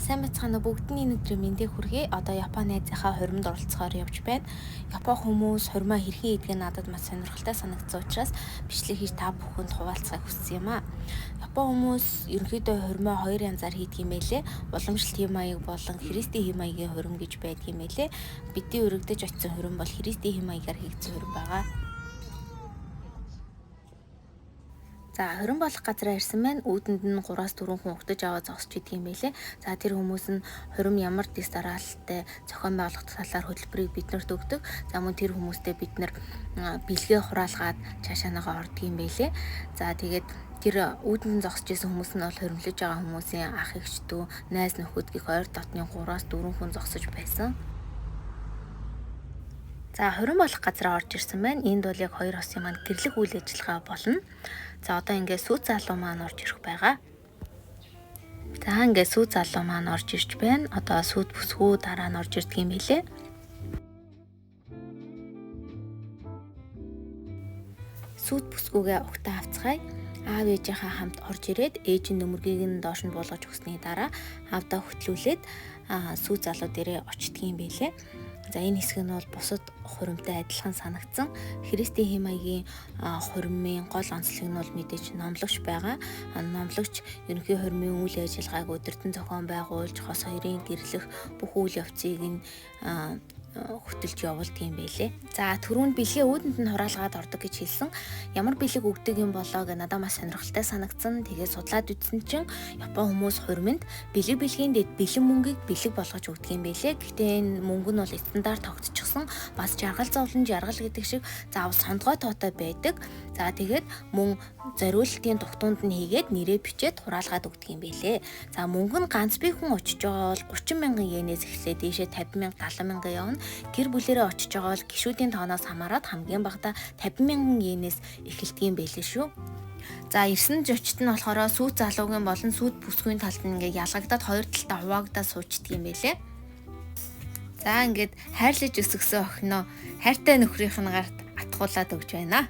Сайн бацгаана бүгдний өдрийн мэндийг хүргэе. Одоо Японы найзынхаа хуримд оролцохоор явж байна. Япон хүмүүс хурмаа хэрхэн идэх нь надад маш сонирхолтой санагдсан учраас бичлэг хийж та бүхэнд хуваалцахыг хүссэн юм аа. Япон хүмүүс ерөнхийдөө хурмаа хоёр янзаар хийдэг юм байлээ. Уламжлалт хэм маяг болон христийн хэм маягийн хурим гэж байдаг юм байлээ. Бидний өргөдөж очисон хурим бол христийн хэм маягаар хийгдсэн хурим байгаа. За хорин болох газараа ирсэн байна. Үүдэнд нь 3-4 хүн угтаж аваад зогсож идэг юм байлээ. За тэр хүмүүс нь хорим ямар дэс дараалттай зохион байгуулах талаар хөтөлбөрийг биднэрт өгдөг. За мөн тэр хүмүүстэй бид нар бэлгээ хураалгаад цаашаанагаа ордог юм байлээ. За тэгээд тэр үүдэнд зогсож исэн хүмүүс нь бол хоримлож байгаа хүмүүсийн ах эгчдүү, найз нөхөд гэх ойр дотны 3-4 хүн зогсож байсан. За хорин болох газараа орж ирсэн байна. Энд бол яг хоёр хосын маань гэрлэх үйл ажиллагаа болно. За одоо ингээд сүүц залуу маань орж ирэх байгаа. За ингээд сүүц залуу маань орж ирж байна. Одоо сүүт бүсгүү дараа нь орж ирдэг юм билээ. Сүүт бүсгүүгээ угтаа авцгаая. Аав ээжийнхээ хамт орж ирээд ээжийн нөмөргийг нь доош нь буулгаж өгсөний дараа аавдаа хөтлүүлээд сүүц залуу дээрээ очдөг юм билээ. За энэ хэсэг нь бол бусад хуримтай адилхан санагдсан. Христийн хэм маягийн хуримын гол онцлог нь бол мэдээж номлогч байгаа. Номлогч ерөнхий хуримын үйл ажиллагааг өдөртөн зохион байгуулж, хос хоёрын гэрлэх бүх үйл явцыг нь хөтөлж явуулдаг юм байлээ. За түрүүнд бэлгээ үүдэнд нь хураалгаад ордог гэж хэлсэн. Ямар бэлэг өгдөг юм болоо гэ надад маш сонирхолтой санагдсан. Тэгээд судлаад үзсэн чинь Япон хүмүүс хуримд бэлгийн дэд бэлэн мөнгийг бэлэг болгож өгдөг юм байлээ. Гэхдээ энэ мөнгө нь бол стандарт тогтчихсон. Бас жаргал зовлон жаргал гэдэг шиг заавал сондгой тоотой байдаг. За тэгээд мөн зориулалтын дугтуунд нь хийгээд нэрээ бичээд хураалгаад өгдөг юм байлээ. За мөнгө нь ганц бие хүн очиж байгаа бол 30 мянган йенээс эхлээд дээшээ 50 мянга 70 мянган явна. Гэр бүлээрээ очиж байгаа бол гишүүдийн тооноос хамаарат хамгийн багадаа 50 мянган йенээс эхэлдэг юм байлээ шүү. За ирсэн зочид нь болохоор сүүт залуугийн болон сүүт бүсгүйн талд нь ингээ ялгагдаад хоёр талтаа хуваагдаад суучдаг юм байлээ. За ингээд хайрлаж өсгсөн охиноо хайртай нөхрийнх нь гарт атгуулад өгч байна.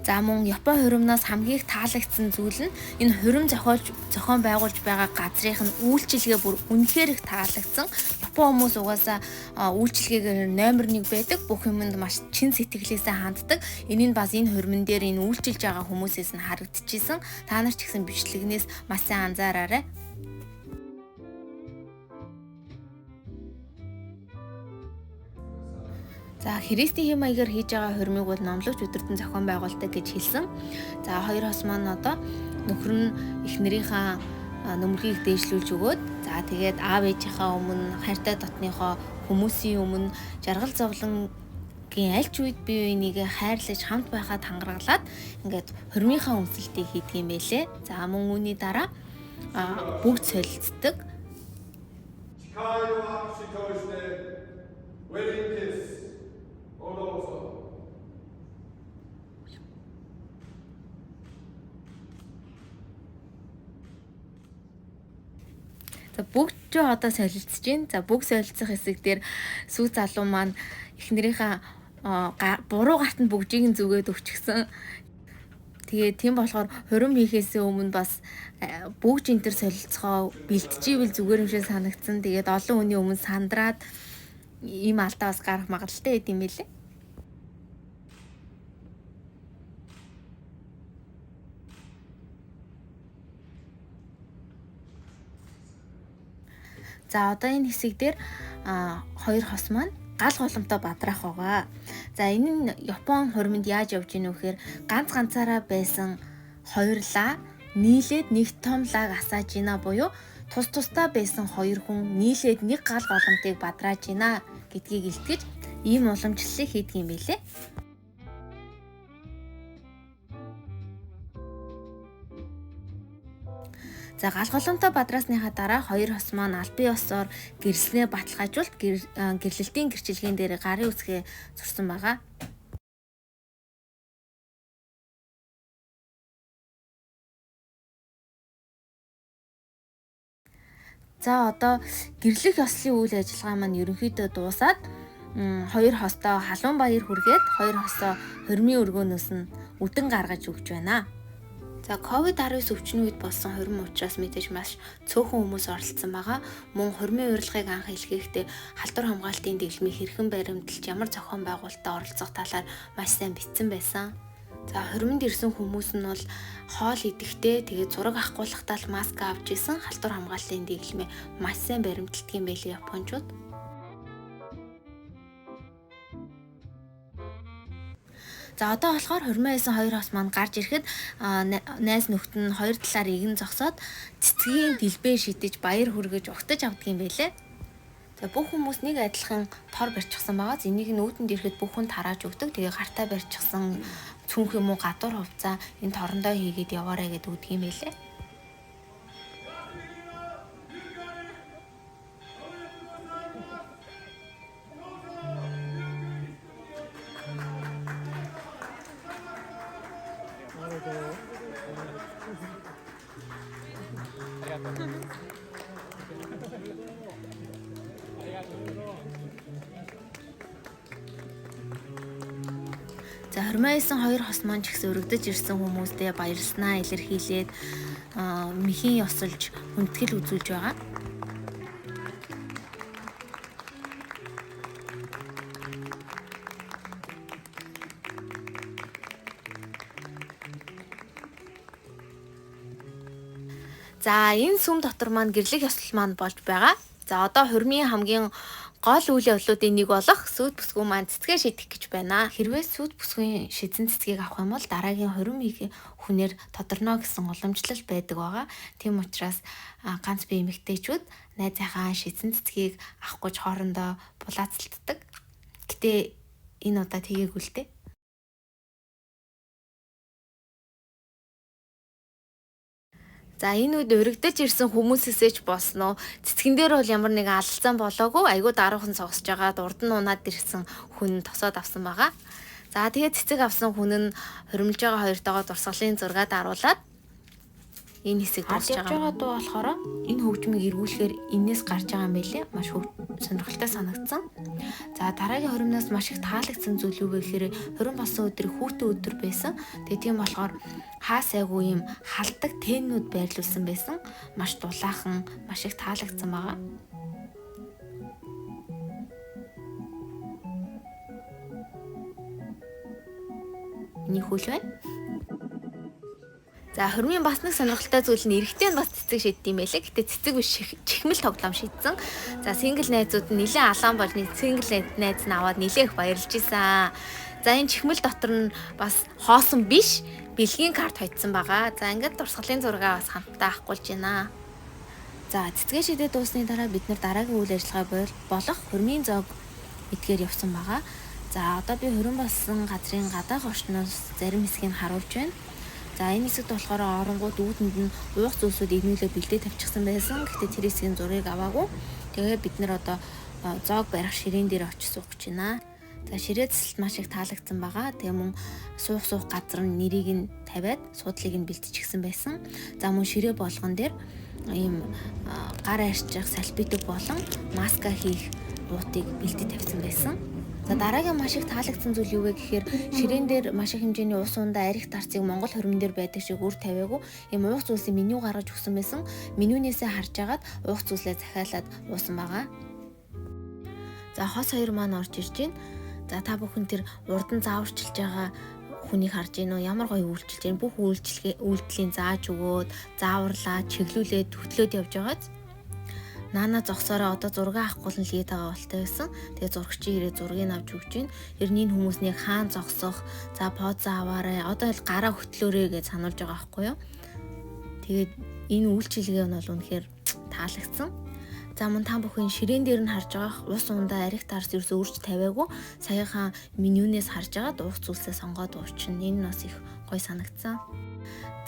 За мөн Япон хуримнаас хамгийн их таалагдсан зүйл нь энэ хурим зохион байгуулж байгаа газрынх нь үйлчилгээ бүр үнэхээр их таалагдсан. Япон хүмүүс угаасаа үйлчилгээгээр номер 1 байдаг. Бүх юмд маш чин сэтгэлээсээ ханддаг. Энэ нь бас энэ хуримн дээр энэ үйлчилж байгаа хүмүүсээс нь харагдчихсэн. Та нар ч гэсэн бичлэгнээс маш сайн анзаараарай. За христийн хэм маягаар хийж байгаа хурмыг бол номлогч өдөртөн зохион байгуулдаг гэж хэлсэн. За хоёр хос маань одоо нөхөр нь эхнэрийнхээ нөмргийг дээшлүүлж өгөөд за тэгээд аав ээжийнхээ өмнө хайртай дотныхоо хүмүүсийн өмнө жаргал зовлонгийн аль ч үед бие бинийгээ хайрлаж хамт байхад хангараглаад ингээд хурмынхаа үнсэлтийг хийдэг юм байлээ. За мөн үүний дараа бүгд солилцдог. За бүгд ч одоо солилцож байна. За бүгд солилцох хэсэг дээр сүү залуу маань эхнэрийнхээ буруу гарт нь бүгжийг нь зүгээд өгчихсөн. Тэгээ тийм болохоор хурим хийхээс өмнө бас бүгж энэ төр солилцохоо бэлтживэл зүгээр юм шиг санагдсан. Тэгээд олон хүний өмнө сандраад ийм алдаа бас гарах магадaltaй байд юм билээ. За одоо энэ хэсэг дээр хоёр хос маань гал голомтой бадраах байгаа. За энэ нь Япон хуримд яаж явж ийнө вэхээр ганцаараа байсан хоёрлаа нийлээд нэг том лаг асааж ийна буюу тусдаа байсан хоёр хүн нийлээд нэг гал голомтыг бадрааж ийна гэдгийг илтгэж ийм уламжлалыг хийдэг юм билээ. За гал голомтой бадраасныхаа дараа хоёр хос маань албан ёсоор гэрэлснээ баталгаажуулт гэрлэлтийн гэрчилгээний дээр гарын үсгээ зурсан байгаа. За одоо гэрлэх ёслолын үйл ажиллагаа маань ерөнхийдөө дуусаад хоёр хостоо халуун баяр хүргээд хоёр хосоо хормын өргөөнөөс нь үдэн гаргаж өгч байна. За COVID-19 өвчний үед болсон хурим учраас мэдээж маш цөөхөн хүмүүс оролцсон байгаа. Мөн хурмын урилгыг анх илгээхдээ халдвар хамгаалтын дэглэмийг хэрхэн баримталж ямар зохион байгуулалтад оролцох талаар маш сайн бичсэн байсан. За хурминд ирсэн хүмүүс нь бол хоол идэхдээ тэгээд зураг авахгүйхтаа л маск авч исэн халдвар хамгаалтын дэглэмээ маш сайн баримталдаг юм байлээ японочууд. За одоо болохоор хурмын эсэн хоёр хос маань гарч ирэхэд найз нөхд нь хоёр талаар игэн зогсоод цэцгийн дэлбээ шидэж баяр хүргэж угтаж авдаг юм байлээ. За бүх хүмүүс нэг адилхан тор барьчихсан байгаа. Энийг нүүдэнд ирэхэд бүх хүн тарааж өгдөг. Тэгээ гартаа барьчихсан цүнх юм уу гадуур хувцаа энэ торондоо хийгээд яваарэ гэдэг үгдэг юм байлээ. За хурмын эсэн хоёр хос маань ч гэсэн өргөдөж ирсэн хүмүүстээ баярлснаа илэрхийлээд мэхийн ёсолж хүндэтгэл үзүүлж байгаа. За энэ сүм дотор маань гэрлэх ёслол маань болж байгаа. За одоо хурмын хамгийн гол үйл явдлуудын нэг болох сүт бүсгүй маань цэцгээ шидэх гэж байна. Хэрвээ сүт бүсгүй шидсэн цэцгийг авах юм бол дараагийн хурмыг хүнээр тодорно гэсэн уламжлал байдаг байгаа. Тийм учраас ганц бие эмэгтэйчүүд найзынхаа шидсэн цэцгийг авах гэж хоорондоо булаацалддаг. Гэтэ энэ удаа тгээгүй л дээ. За энэ үед өргөдөж ирсэн хүмүүсээсээ ч босноо цэцгэн дээр бол ямар нэгэн алалцсан болоогүй айгүй даруухан цогсож байгаад урд нь унаад ирсэн хүн тосоод авсан байгаа. За тэгээд цэцэг авсан хүн нь хурмилж байгаа хоёртойгоо дурсгалын зургаад аруулаад энэ хэсэг дуусж байгаа дуу болохоор энэ хөгжмийг эргүүлэхээр энээс гарч байгаа юм байлээ. Маш сонирхолтой санагдсан. За дараагийн хурмнаас маш их таалагдсан зүйл юу вэ гэхээр хурим болсон өдөр хүүтэн өдөр байсан. Тэгээ тийм болохоор хаа сайгүй юм халдаг тээнүүд байрлуулсан байсан. Маш дулаахан, маш их таалагдсан байгаа. Энийг хүл байна. За хурмын бас нэг сонирхолтой зүйл нь эрэгтэй нь бас цэцэг шиддэг юм байлээ. Гэтэ цэцэг биш чихмэл тоглоом шидсэн. За сингл найзууд нь нэлээд алаан болж нэг сингл найз нь аваад нэлээд их баярлж исэн. За энэ чихмэл дотор нь бас хоосон биш бэлгийн карт хоцсон байгаа. За ингээд дурсгалын зургаа бас хамтдаа авахгүйж байна. За цэцгээ шидээд дуусны дараа бид нар дараагийн үйл ажиллагаа болох хурмын зоог эдгээр явсан байгаа. За одоо би хурим болсон газрын гадаах орчноос зарим хэсгийг харуулж байна. За энэ хэсэгт болохоор оронгууд үүдэнд нь уух зүйлсүүд игнүүлээ бэлдээ тавьчихсан байсан. Гэхдээ тэр хэсгийн зургийг аваагүй. Тэгээ бид нар одоо зоог барих ширээн дээр очиж суух гэж байна. За ширээ цэцэлт маш их таалагдсан байгаа. Тэгээ мөн суух газар нь нэрийг нь тавиад суудлыг нь бэлтчихсэн байсан. За мөн ширээ болгон дээр ийм гар арчих салбитэг болон маска хийх уутыг бэлдээ тавьсан байсан. За дараагийн маш их таалагдсан зүйл юу вэ гэхээр ширээн дээр маш их хэмжээний ус ундаа арих дарцыг Монгол хурмын дээр байдаг шиг үр тавиагүй ийм уух зүйлсийн меню гаргаж өгсөн байсан. Менюнээсээ харж агаад уух зүйлээ захиалаад уусан байгаа. За хос хоёр маань орж ирж байна. За та бүхэн тэр урд нь зааварчилж байгаа хүнийг харж гинөө ямар гоё үйлчилж байна. Бүх үйлдэлийн зааж өгөөд, зааварлаа, чиглүүлээд, хөтлөөд явж байгааз. Наана зогсоороо одоо зураг авахгүй л лээд байгаа болтой байсан. Тэгээ зурагчийн ирээ зургийг авч өгч байна. Эрний хүмүүс нэг хаан зогсох, за поз аваарай. Одоо л гараа хөтлөөрэй гэж сануулж байгаа байхгүй юу? Тэгээд энэ үйлчилгээ нь бол үнэхээр таалагдсан. За мөн та бүхэн ширээн дээр нь харж байгаа ус ундаа арих дарс ерөөсөө үрж тавиагүй. Саяхан менюнээс харж агаад уух зүйлсээ сонгоод уурчин. Энэ нь бас их гоё санагдсан.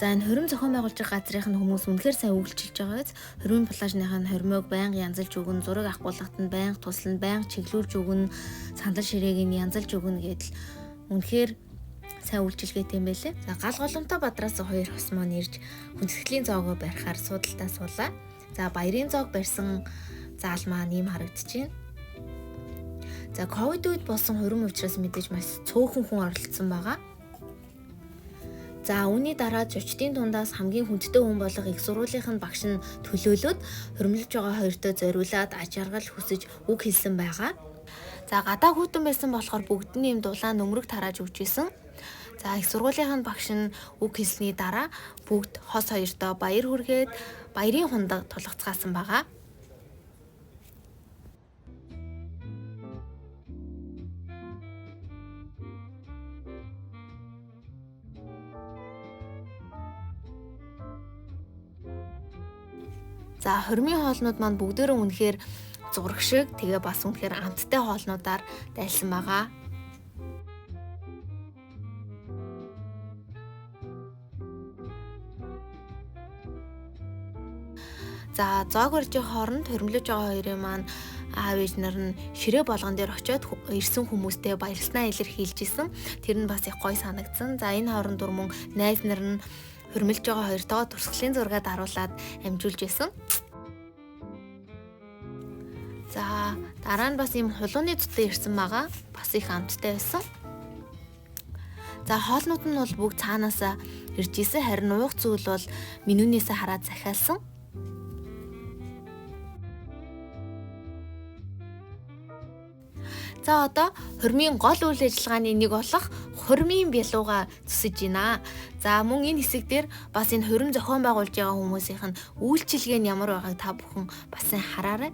За энэ хурим зохион байгуулж байгаа газрын хүмүүс үнэхээр сайн үйлчилж байгаа биз. Хурим плажныхаа хормойг байнга янзалж өгнө, зураг авахгүйхтанд байнга туслана, байнга чиглүүлж өгнө, сандал ширээг нь янзалж өгнө гэдэл үнэхээр сайн үйлчилгээтэй юм байлээ. За гал голомтой бадраас хоёр хос маань ирж хүндэтгэлийн зоогоо барихаар судалтаа суулаа. За баярын зоог барьсан заал маань ийм харагдчихээн. За ковид үед болсон хурим учраас мэдээж маш цөөхөн хүн оролцсон байгаа. За үүний дараа зочдын дундаас хамгийн хүндтэй хүн болох их сургуулийн багш нь төлөөлөд хөрмөлж байгаа хоёртоо зориулаад аж аргал хүсэж үг хэлсэн байгаа. За гадаа хүүтэн байсан болохоор бүгдний юм дулаан нөмрөг тарааж өгч исэн. За их сургуулийн багш нь үг хэлсний дараа бүгд хос хоёртоо баяр хүргээд баярын хундаг тулгацгаасан байгаа. За хормын хоолнууд маань бүгдээрээ үнэхээр зураг шиг тэгээ бас үнэхээр амттай хоолнуудаар дайлсан байгаа. За зоог барьжийн хооронд хөрмөлж байгаа хоёрын маань аав ээж нар нь ширээ болгон дээр очиод ирсэн хүмүүстэй баярлалаа илэрхийлж исэн. Тэр нь бас их гоё санагдсан. За энэ хооронд мөн найз нар нь хөрмөлж байгаа хоёртоо турсгалын зураг даруулаад амжуулж исэн. За дараа нь бас ийм хулууны цутай ирсэн байгаа. Бас их амттай байсан. За хоолнууд нь бол бүгд цаанаасаа ирж исэн, харин уух зүйл бол менюнээсээ хараад захиалсан. За одоо хормын гол үйл ажиллагааны нэг болох хормын бялууга зүсэж байна. За мөн энэ хэсэг дээр бас энэ хорим зохион байгуулж байгаа хүмүүсийнх нь үйлчилгээ нь ямар байгааг та бүхэн бас хараарай.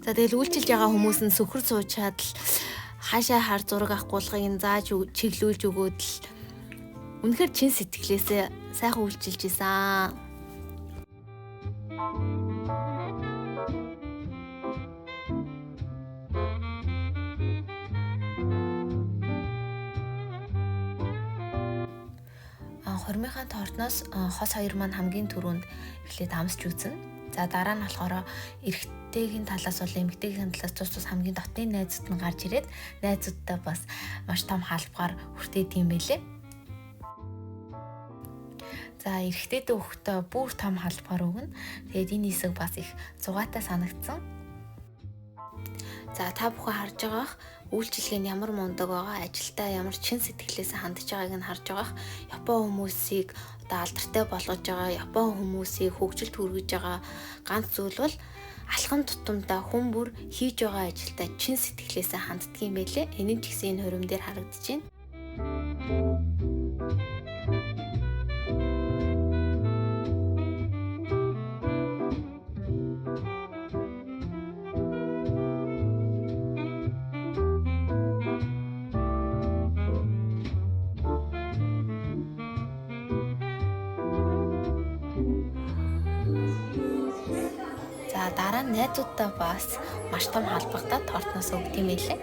За тэгэл үйлчилж байгаа хүмүүс нь сөхөр суучаад л хаашаа хар зураг авахгүйгыг зааж чиглүүлж өгөөд л үнэхээр чин сэтгэлээсээ сайхан үйлчилж исэн. Хормынхаа тортноос хос хоёр маань хамгийн түрүүнд эхлээд амсч үзнэ. За дараа нь болохоор эрэгтэйгийн талаас бол эмэгтэйгийн талаас тус хамгийн дотны найзууд нь гарч ирээд найзуудтай бас маш том халбгаар хүртээд юм байлээ. За эрэгтэйдээ өгөхдөө бүр том халбгаар өгнө. Тэгээд энэ хэсэг бас их зугаатай санагдсан. За та бүхэн харж байгаах үйлчилгээ нь ямар мундаг байгаа, ажилдаа ямар чин сэтгэлээсээ хандж байгааг нь харж байгаах Япон хүмүүсийг одоо алдартай болгож байгаа, Япон хүмүүсийг хөгжилд хүргэж байгаа ганц зүйл бол алхам тутамдаа хүн бүр хийж байгаа ажилдаа чин сэтгэлээсээ ханддаг юм байлээ. Энэ ч гэсэн энэ хөрөм дээр харагдаж байна. За дараа нь найзуудтай бас маш том халбагтаа тортноос өгд юм байлээ.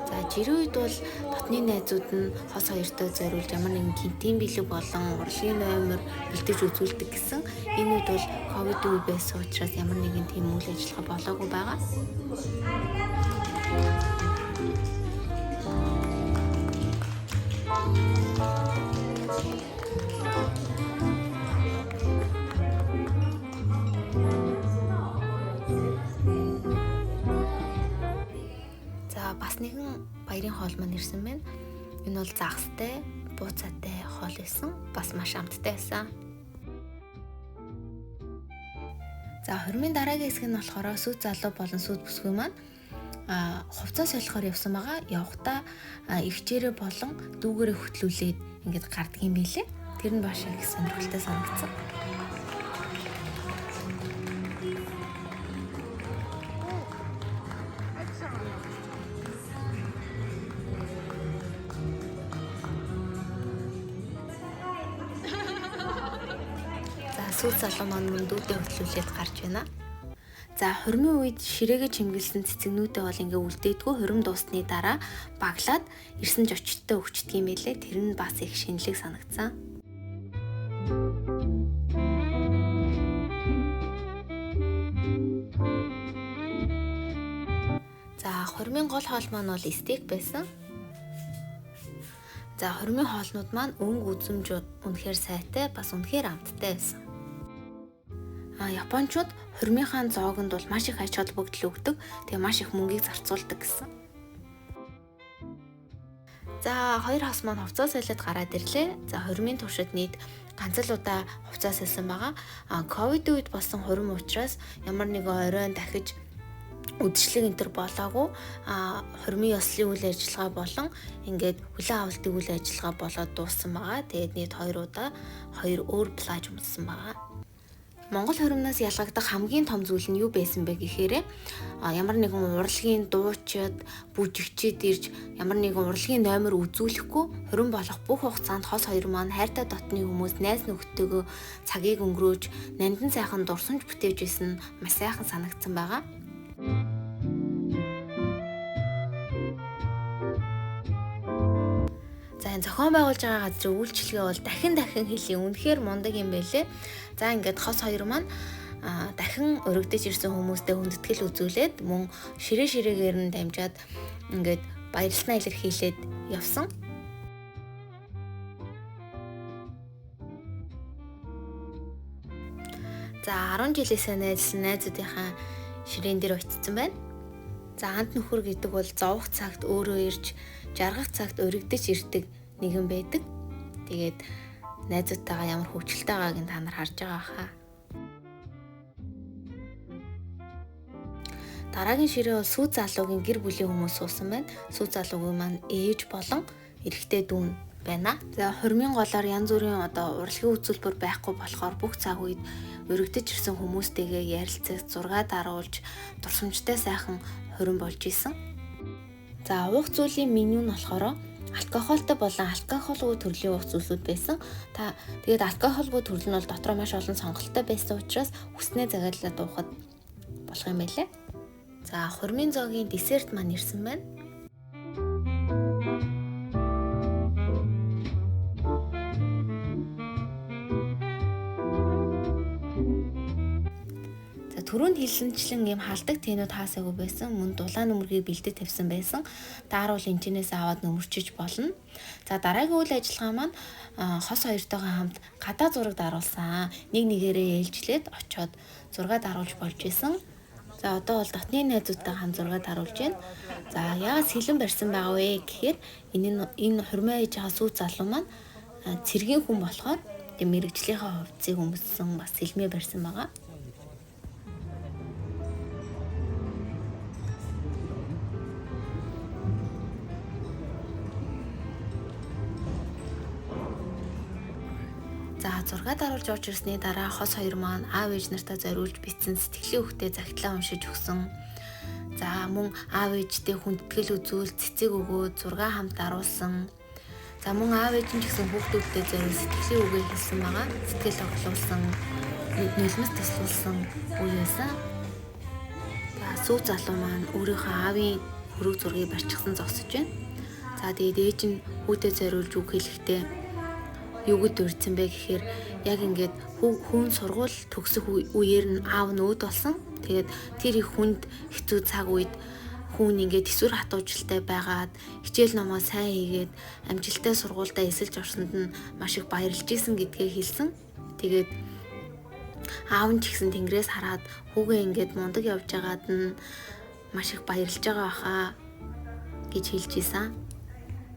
За жирийн үед бол дотны найзууд нь хос хоёртой зориулж ямар нэгэн гинтийн бэлэг болон урлагийн номер бэлдэж үзүүлдэг гэсэн. Энэ үед бол ковид үе байсан учраас ямар нэгэн тийм үйл ажиллагаа болоогүй байгаа. Бас нэгэн баярын хоол маань ирсэн байна. Энэ бол загастай, бууцаатай хоол байсан. Бас маш амттай байсан. За хормын дараагийн хэсэг нь болохоор сүт залуу болон сүт бүсгүй маань хувцас солихоор явсан байгаа. Явхдаа эгчээрээ болон дүүгээрээ хөтлүүлээд ингээд гардаг юм билээ. Тэр нь маш их сонирхолтой санагдсан. сүүл залуу маань мөндүүдээ хөтлүүлээд гарч байна. За хурмын үед ширээгээ чимгэлсэн цэцэгнүүдээ бол ингээ үлдээдгүй, хурим дуусны дараа баглаад ирсэн жочттой өгчдөг юм байлээ. Тэр нь бас их шинэлэг санагдсан. За хурмын гол хоол маань бол стейк байсан. За хурмын хоолнууд маань өнгө үзэмж үнэхээр сайтай, бас үнэхээр амттай байсан. Японочууд хурмынхаа зоогонд бол маш их аж холбогдол өгдөг. Тэгээ маш их мөнгийг зарцуулдаг гэсэн. За хоёр хос маань хувцас солиод гараад ирлээ. За хурмын туршид нийт ганц л удаа хувцас солисон байгаа. Ковид үед болсон хурим учраас ямар нэгэн оройн дахиж үдшилэг энтер болоогүй, хурмын ёслолын үйл ажиллагаа болон ингээд хүлээн авалтын үйл ажиллагаа болоод дууссан байгаа. Тэгээд нийт 2 удаа 2 өөр плаж өмссөн байгаа. Монгол хурмнаас ялгагдах хамгийн том зүйл нь юу байсан бэ гэхээр ямар нэгэн урлагийн дуучид, бүжигчид ирж ямар нэгэн урлагийн номер үзүүлэхгүй хурим болох бүх хугацаанд хос хоёр маань хайртай дотны хүмүүс найз нөхдөдөө цагийг өнгөрөөж нандин сайхан дурсамж бүтээж исэн маш сайхан санагдсан байгаа. За энэ зохион байгуулж байгаа газрын үйлчлэгээ бол дахин хэлээ, үнэхээр мундаг юм байлээ. За ингээд хос хоёр маань дахин өргөдөж ирсэн хүмүүстэй хүндэтгэл үзүүлээд мөн ширээгээр нь дамжаад ингээд баярлалаа илэрхийлээд явсан. За 10 жилээсээ найзлсан найзуудынхаа ширээн дээр очсон байна. За анд нөхөр гэдэг бол зовох цагт өөрөө ирж, жаргах цагт өргөдөж ирдэг нэгэн байдаг. Тэгээд найзуудтайгаа ямар хөвчлөлтэй байгааг нь та нар харж байгаа хаа. Дараагийн ширээ бол сүү залуугийн гэр бүлийн хүмүүс суусан байна. Сүү залуугийн маань ээж болон эрэгтэй дүүн байна. За хурмын голоор янз бүрийн урлагийн үзүүлбэр байхгүй болохоор бүх цаг үед өргөдөж ирсэн хүмүүстэйгээ ярилцаж, зураг даруулж, дурсамжтай сайхан хурим болж исэн. За уух зүйлийн меню нь болохоор алкогольтой болон алкоголгүй төрлийн уух зүйлсүүд байсан. Тэгээд алкоголгүй төрөл нь бол дотроо маш олон сонголттой байсан учраас хүснээ загиалаад уухад болох юм байлээ. За хурмын зоогийн десерт маань ирсэн байна. Түрүүнд хэлсэнчлэн ийм халдаг тэнүүд хаасаагүй байсан. Мөн дулаан нөмөргийг бэлдэж тавьсан байсан. Дааруул энчнээс аваад нөмөрчиж болно. За дараагийн үйл ажиллагаа маань хос хоёртойгоо хамт гадаа зураг даруулсан. Нэгээрээ ээлжлээд очоод зураг даруулж болж исэн. За одоо бол дотны найзуудтай хамт зураг даруулж байна. За яагаад сэлэн барьсан байгаа вэ гэхээр энэ хурмын ээж байгаа сүү залуу маань цэргийн хүн болохоор мэрэгжлийнхаа хувцсыг өмссөн, бас сэлмээ барьсан байгаа. За зураг даруулж орж ирсний дараа хос хоёр маань аав ээж нартай зориулж бичсэн сэтгэлийн үгтээ загтлаа уншиж өгсөн. За мөн аав ээжтэй хүндэтгэл үзүүл, цэцэг өгөөд зураг хамт даруулсан. За мөн аав ээж нь ч гэсэн хүүхдүүдтэй зориулж сэтгэлийн үгээ хэлсэн байгаа. Сэтгэл оглуулсан, нөлмөс туслуулсан үе байсан. За сүү залуу маань өөрийнхөө аавын хөрөг зургийг барьчихсан зогсож байна. За тэгээд ээж нь хүүдэд зориулж үг хэлэхдээ юуг дурдсан бэ гэхээр яг ингээд хүн сургууль төгсөх үеэр нь аав нь өөд болсон. Тэгээд тэр их хүнд хэцүү цаг үед хүн ингээд төсвөр хатуужилтай байгаад хичээл номоо сайн хийгээд амжилттай сургуультай эсэлж орсонд нь маш их баярлж исэн гэдгээ хэлсэн. Тэгээд аав нь ч гэсэн тэнгэрээс хараад хүүгээ ингээд мундаг явж байгаад нь маш их баярлж байгаа хаа гэж хэлж исэн.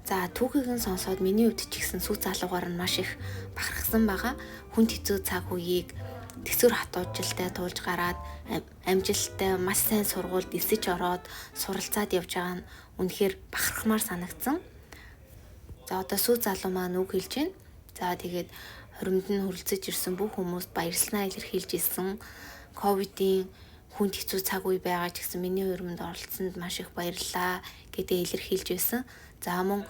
За түүхийг нь сонсоод миний хувьд ч гэсэн сүү залуугаар нь маш их бахархсан байгаа. Хүнд хэцүү цаг үеийг төсвөр хатуужилтай туулж гараад амжилттай маш сайн сургуульд эсэж ороод суралцаад явж байгаа нь үнэхээр бахархмаар санагдсан. За одоо сүү залуу маань үг хэлж байна. За тэгээд хуримд нь хүрэлцэж ирсэн бүх хүмүүст баярлалаа илэрхийлж ирсэн. Ковидын хүнд хэцүү цаг үе байгаа ч гэсэн миний хуримд оролцсонд маш их баярлалаа гэдээ илэрхийлж байсан. За мөн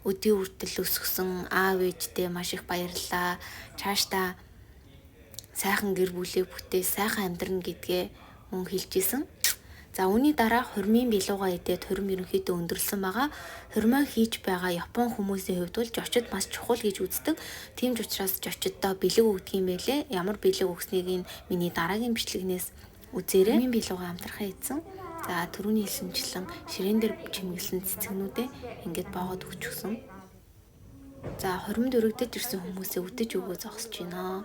өдийн үртэл өсгсөн аав ээжтэй маш их баярлалаа. Цаашдаа сайхан гэр бүлийг бүтээ, сайхан амьдрна гэдгээ мөн хэлжсэн. За үүний дараа хурмын билууга идээд хурим ерөнхийдөө өндөрлсөн байгаа. Хурмаа хийж байгаа Япон хүмүүсийн хувьд бол жочид маш чухал гэж үздэг. Тийм ч учраас жочиддоо бэлэг өгдөг юм байлээ. Ямар бэлэг өгснийг нь миний дараагийн бичлэгнээс үзээрэй. Хурмын билууга амтрахаа идсэн. За түрүүний хэлсэнчлэн ширээн дээр чимэглэсэн цэцэгнүүдээ ингээд боогод өгч өгсөн. За хуримд өргөдөж ирсэн хүмүүсээ үдэж өгөө зогсож байна.